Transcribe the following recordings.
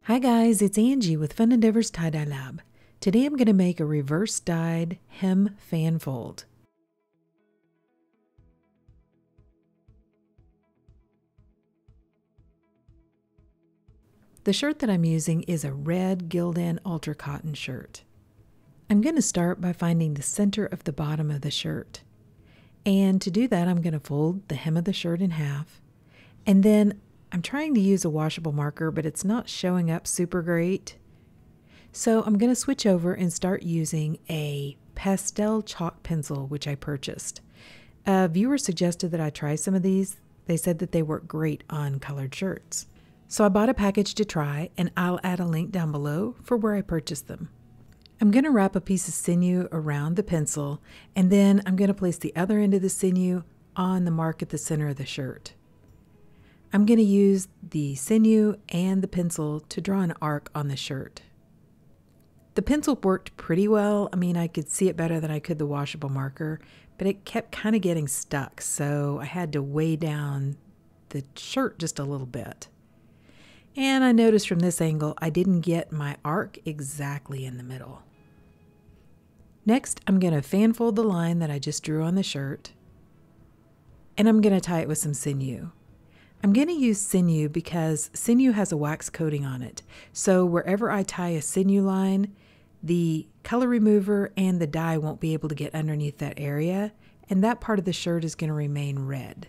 Hi guys, it's Angie with Fun Endeavors Tie-Dye Lab. Today I'm going to make a reverse dyed hem fan fold. The shirt that I'm using is a red Gildan Ultra Cotton shirt. I'm going to start by finding the center of the bottom of the shirt. And to do that, I'm going to fold the hem of the shirt in half. And then I'm trying to use a washable marker, but it's not showing up super great. So I'm going to switch over and start using a pastel chalk pencil, which I purchased. A viewer suggested that I try some of these. They said that they work great on colored shirts. So I bought a package to try, and I'll add a link down below for where I purchased them. I'm going to wrap a piece of sinew around the pencil, and then I'm going to place the other end of the sinew on the mark at the center of the shirt. I'm going to use the sinew and the pencil to draw an arc on the shirt. The pencil worked pretty well. I mean, I could see it better than I could the washable marker, but it kept kind of getting stuck, so I had to weigh down the shirt just a little bit. And I noticed from this angle, I didn't get my arc exactly in the middle. Next, I'm going to fan fold the line that I just drew on the shirt, and I'm going to tie it with some sinew. I'm going to use sinew because sinew has a wax coating on it. So wherever I tie a sinew line, the color remover and the dye won't be able to get underneath that area, and that part of the shirt is going to remain red.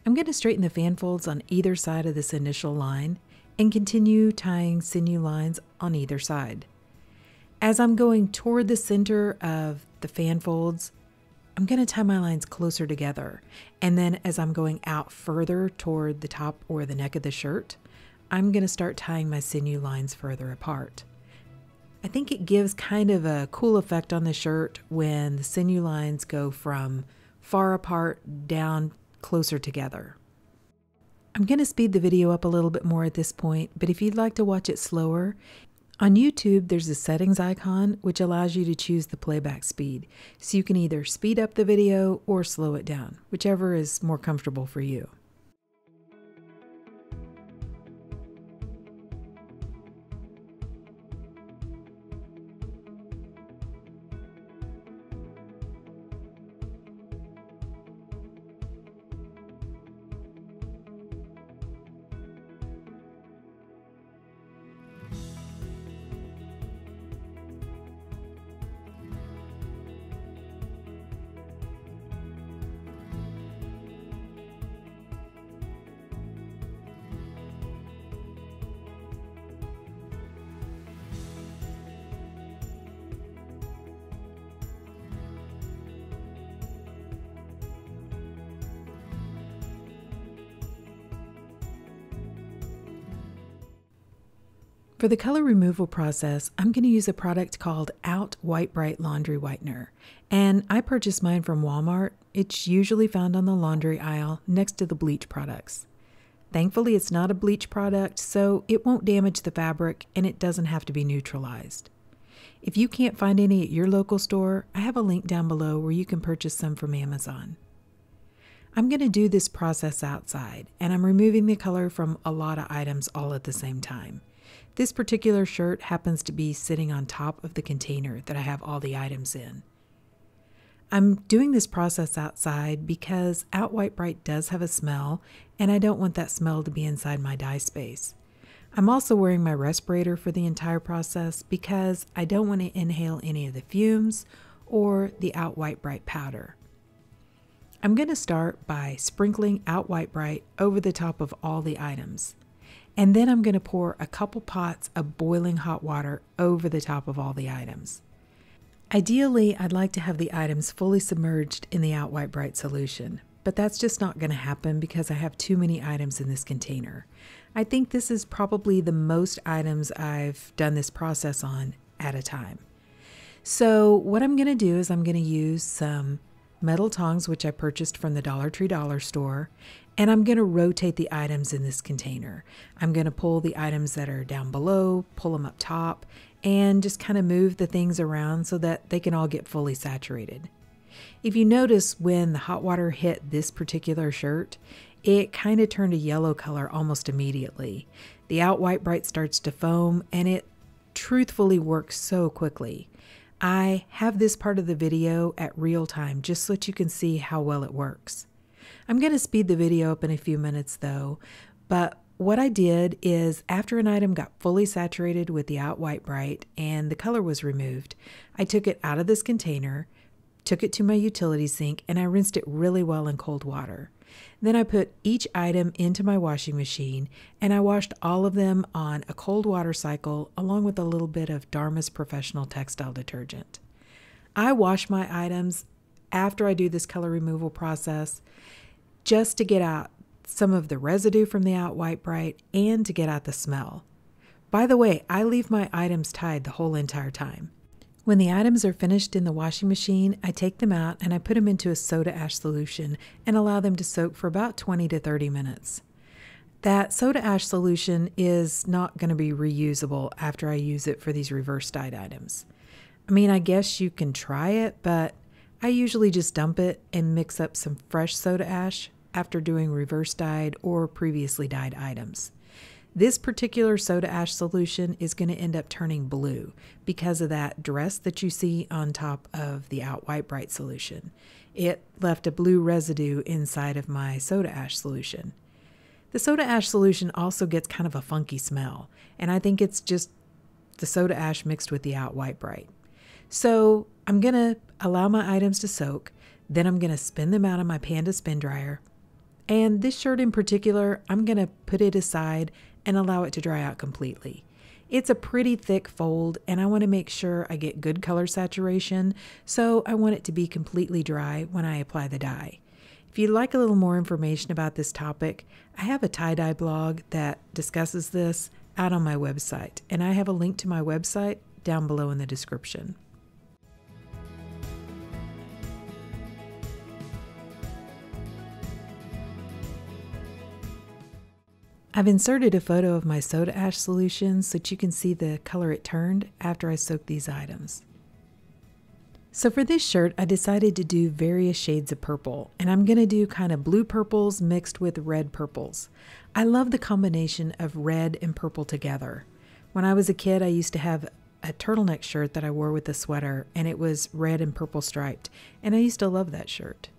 I'm going to straighten the fan folds on either side of this initial line and continue tying sinew lines on either side. As I'm going toward the center of the fan folds, I'm going to tie my lines closer together. And then as I'm going out further toward the top or the neck of the shirt, I'm going to start tying my sinew lines further apart. I think it gives kind of a cool effect on the shirt when the sinew lines go from far apart down closer together. I'm going to speed the video up a little bit more at this point, but if you'd like to watch it slower, on YouTube there's a settings icon which allows you to choose the playback speed. So you can either speed up the video or slow it down, whichever is more comfortable for you. For the color removal process, I'm going to use a product called Brite Laundry Whitener, and I purchased mine from Walmart. It's usually found on the laundry aisle next to the bleach products. Thankfully, it's not a bleach product, so it won't damage the fabric and it doesn't have to be neutralized. If you can't find any at your local store, I have a link down below where you can purchase some from Amazon. I'm going to do this process outside, and I'm removing the color from a lot of items all at the same time. This particular shirt happens to be sitting on top of the container that I have all the items in. I'm doing this process outside because White Brite does have a smell, and I don't want that smell to be inside my dye space. I'm also wearing my respirator for the entire process because I don't want to inhale any of the fumes or the White Brite powder. I'm going to start by sprinkling White Brite over the top of all the items. And then I'm going to pour a couple pots of boiling hot water over the top of all the items. Ideally, I'd like to have the items fully submerged in the Outright Brite solution, but that's just not going to happen because I have too many items in this container. I think this is probably the most items I've done this process on at a time. So what I'm going to do is I'm going to use some metal tongs, which I purchased from the Dollar Tree dollar store, and I'm going to rotate the items in this container. I'm going to pull the items that are down below, pull them up top, and just kind of move the things around so that they can all get fully saturated. If you notice, when the hot water hit this particular shirt, it kind of turned a yellow color almost immediately. The Outright Brite starts to foam, and it truthfully works so quickly. I have this part of the video at real time just so that you can see how well it works. I'm going to speed the video up in a few minutes though, but what I did is, after an item got fully saturated with the Outright Brite and the color was removed, I took it out of this container, took it to my utility sink, and I rinsed it really well in cold water. Then I put each item into my washing machine, and I washed all of them on a cold water cycle along with a little bit of Dharma's Professional Textile Detergent. I wash my items after I do this color removal process just to get out some of the residue from the Outright Brite and to get out the smell. By the way, I leave my items tied the whole entire time. When the items are finished in the washing machine, I take them out and I put them into a soda ash solution and allow them to soak for about 20 to 30 minutes. That soda ash solution is not going to be reusable after I use it for these reverse dyed items. I mean, I guess you can try it, but I usually just dump it and mix up some fresh soda ash after doing reverse dyed or previously dyed items. This particular soda ash solution is going to end up turning blue because of that dress that you see on top of the Outright Brite solution. It left a blue residue inside of my soda ash solution. The soda ash solution also gets kind of a funky smell, and I think it's just the soda ash mixed with the Outright Brite. So I'm going to allow my items to soak, then I'm going to spin them out of my Panda spin dryer. And this shirt in particular, I'm going to put it aside and allow it to dry out completely. It's a pretty thick fold, and I want to make sure I get good color saturation, so I want it to be completely dry when I apply the dye. If you'd like a little more information about this topic, I have a tie-dye blog that discusses this out on my website, and I have a link to my website down below in the description. I've inserted a photo of my soda ash solution so that you can see the color it turned after I soaked these items. So for this shirt, I decided to do various shades of purple, and I'm going to do kind of blue purples mixed with red purples. I love the combination of red and purple together. When I was a kid, I used to have a turtleneck shirt that I wore with a sweater, and it was red and purple striped, and I used to love that shirt.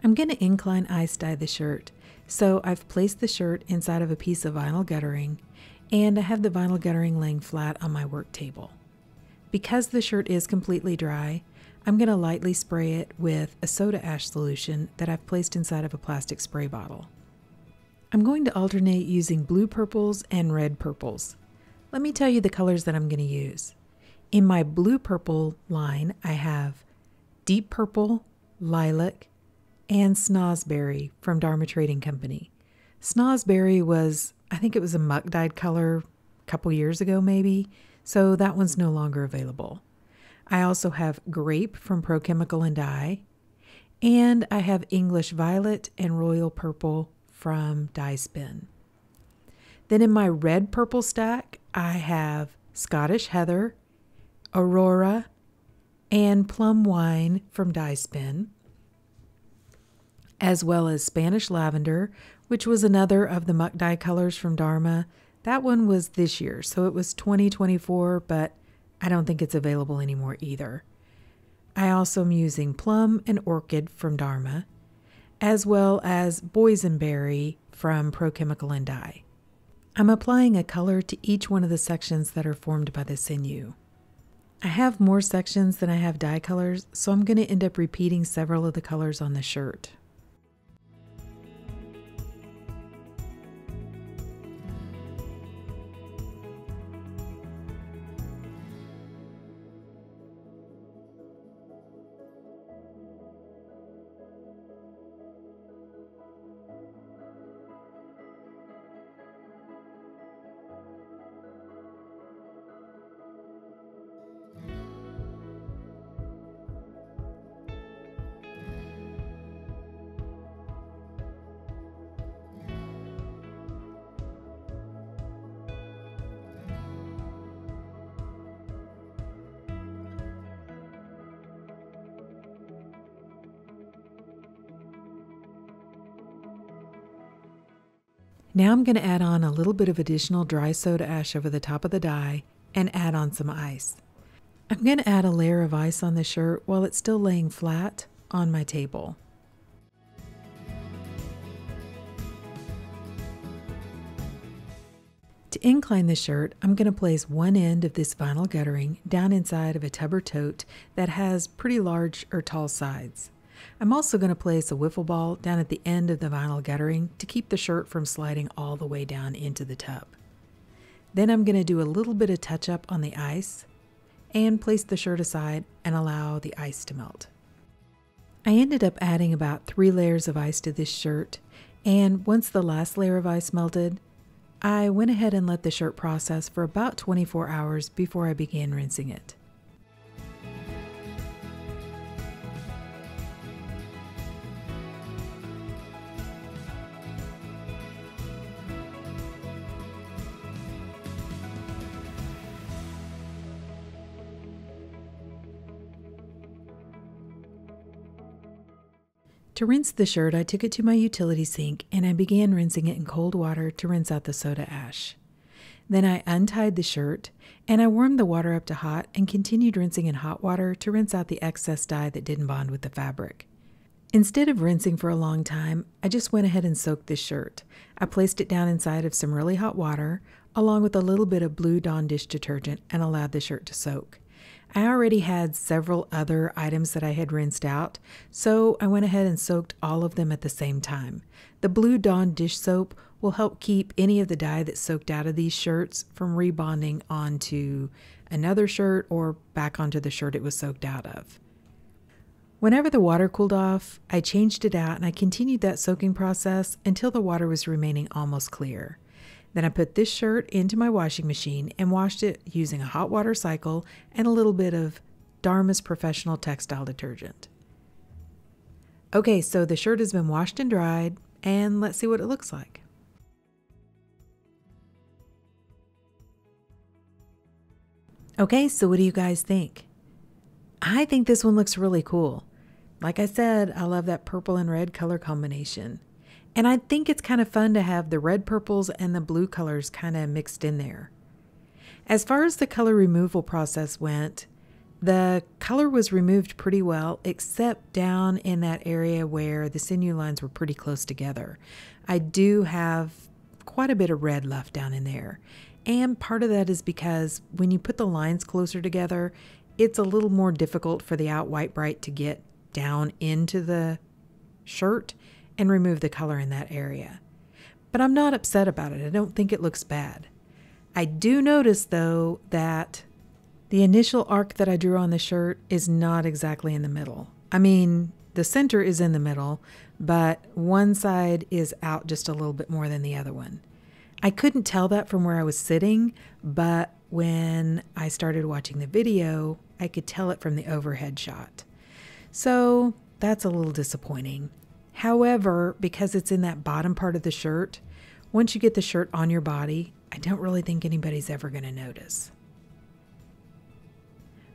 I'm going to incline ice dye the shirt. So I've placed the shirt inside of a piece of vinyl guttering, and I have the vinyl guttering laying flat on my work table. Because the shirt is completely dry, I'm going to lightly spray it with a soda ash solution that I've placed inside of a plastic spray bottle. I'm going to alternate using blue purples and red purples. Let me tell you the colors that I'm going to use. In my blue purple line, I have deep purple, lilac, and Snosberry from Dharma Trading Company. Snosberry was, I think it was a muck dyed color a couple years ago maybe, so that one's no longer available. I also have Grape from Pro Chemical and Dye, and I have English Violet and Royal Purple from Dye Spin. Then in my red purple stack, I have Scottish Heather, Aurora, and Plum Wine from Dye Spin, as well as Spanish Lavender, which was another of the muck dye colors from Dharma. That one was this year, so it was 2024, but I don't think it's available anymore either. I also am using Plum and Orchid from Dharma, as well as Boysenberry from Pro Chemical and Dye. I'm applying a color to each one of the sections that are formed by the sinew. I have more sections than I have dye colors, so I'm going to end up repeating several of the colors on the shirt. Now I'm going to add on a little bit of additional dry soda ash over the top of the dye and add on some ice. I'm going to add a layer of ice on the shirt while it's still laying flat on my table. To incline the shirt, I'm going to place one end of this vinyl guttering down inside of a tub or tote that has pretty large or tall sides. I'm also going to place a wiffle ball down at the end of the vinyl guttering to keep the shirt from sliding all the way down into the tub. Then I'm going to do a little bit of touch up on the ice and place the shirt aside and allow the ice to melt. I ended up adding about 3 layers of ice to this shirt, and once the last layer of ice melted, I went ahead and let the shirt process for about 24 hours before I began rinsing it. To rinse the shirt, I took it to my utility sink and I began rinsing it in cold water to rinse out the soda ash. Then I untied the shirt and I warmed the water up to hot and continued rinsing in hot water to rinse out the excess dye that didn't bond with the fabric. Instead of rinsing for a long time, I just went ahead and soaked this shirt. I placed it down inside of some really hot water along with a little bit of Blue Dawn dish detergent and allowed the shirt to soak. I already had several other items that I had rinsed out, so I went ahead and soaked all of them at the same time. The Blue Dawn dish soap will help keep any of the dye that's soaked out of these shirts from rebonding onto another shirt or back onto the shirt it was soaked out of. Whenever the water cooled off, I changed it out and I continued that soaking process until the water was remaining almost clear. Then I put this shirt into my washing machine and washed it using a hot water cycle and a little bit of Dharma's Professional Textile Detergent. Okay, so the shirt has been washed and dried, and let's see what it looks like. Okay, so what do you guys think? I think this one looks really cool. Like I said, I love that purple and red color combination. And I think it's kind of fun to have the red purples and the blue colors kind of mixed in there. As far as the color removal process went, the color was removed pretty well, except down in that area where the sinew lines were pretty close together. I do have quite a bit of red left down in there. And part of that is because when you put the lines closer together, it's a little more difficult for the White Brite to get down into the shirt and remove the color in that area. But I'm not upset about it. I don't think it looks bad. I do notice though that the initial arc that I drew on the shirt is not exactly in the middle. I mean, the center is in the middle, but one side is out just a little bit more than the other one. I couldn't tell that from where I was sitting, but when I started watching the video, I could tell it from the overhead shot. So that's a little disappointing. However, because it's in that bottom part of the shirt, once you get the shirt on your body, I don't really think anybody's ever going to notice.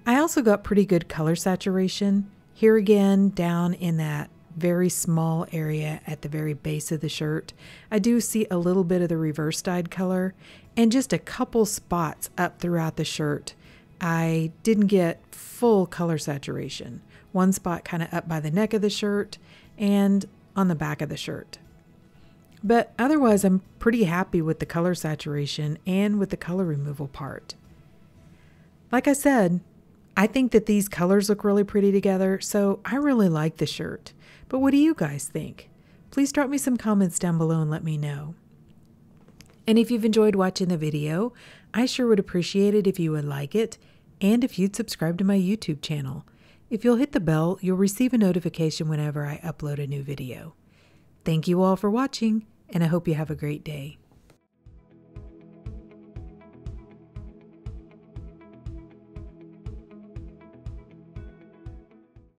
I also got pretty good color saturation. Here again, down in that very small area at the very base of the shirt, I do see a little bit of the reverse dyed color and just a couple spots up throughout the shirt. I didn't get full color saturation. One spot kind of up by the neck of the shirt and on the back of the shirt. But otherwise, I'm pretty happy with the color saturation and with the color removal part. Like I said, I think that these colors look really pretty together, so I really like the shirt. But what do you guys think? Please drop me some comments down below and let me know. And if you've enjoyed watching the video, I sure would appreciate it if you would like it and if you'd subscribe to my YouTube channel. If you'll hit the bell, you'll receive a notification whenever I upload a new video. Thank you all for watching, and I hope you have a great day.